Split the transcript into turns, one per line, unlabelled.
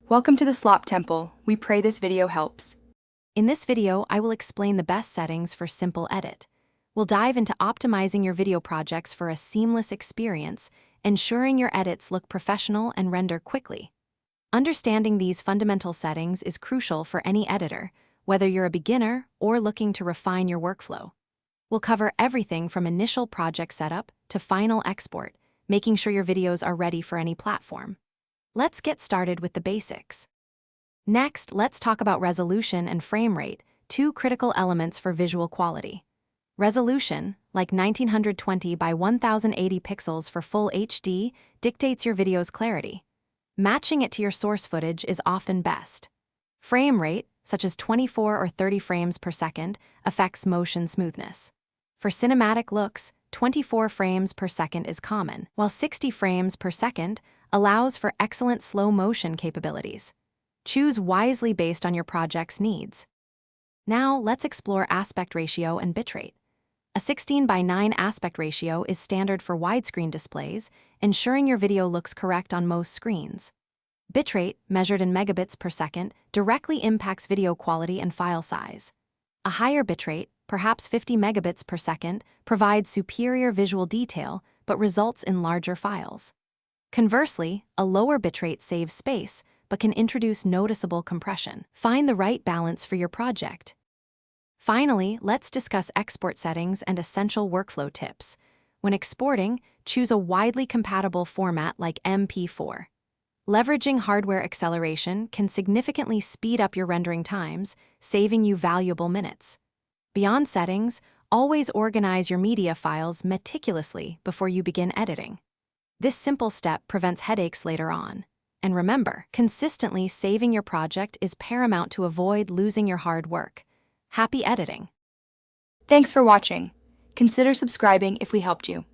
Welcome to the Slop Temple. We pray this video helps.
In this video, I will explain the best settings for Simple Edit. We'll dive into optimizing your video projects for a seamless experience, ensuring your edits look professional and render quickly. Understanding these fundamental settings is crucial for any editor, whether you're a beginner or looking to refine your workflow. We'll cover everything from initial project setup to final export, making sure your videos are ready for any platform. Let's get started with the basics. Next, let's talk about resolution and frame rate, two critical elements for visual quality. Resolution, like 1920 by 1080 pixels for full HD, dictates your video's clarity. Matching it to your source footage is often best. Frame rate, such as 24 or 30 frames per second, affects motion smoothness. For cinematic looks, 24 frames per second is common, while 60 frames per second allows for excellent slow motion capabilities. Choose wisely based on your project's needs. Now, let's explore aspect ratio and bitrate. A 16:9 aspect ratio is standard for widescreen displays, ensuring your video looks correct on most screens. Bitrate, measured in megabits per second, directly impacts video quality and file size. A higher bitrate, perhaps 50 megabits per second, provides superior visual detail but results in larger files. Conversely, a lower bitrate saves space but can introduce noticeable compression. Find the right balance for your project. Finally, let's discuss export settings and essential workflow tips. When exporting, choose a widely compatible format like MP4. Leveraging hardware acceleration can significantly speed up your rendering times, saving you valuable minutes. Beyond settings, always organize your media files meticulously before you begin editing. This simple step prevents headaches later on. And remember, consistently saving your project is paramount to avoid losing your hard work. Happy editing!
Thanks for watching. Consider subscribing if we helped you.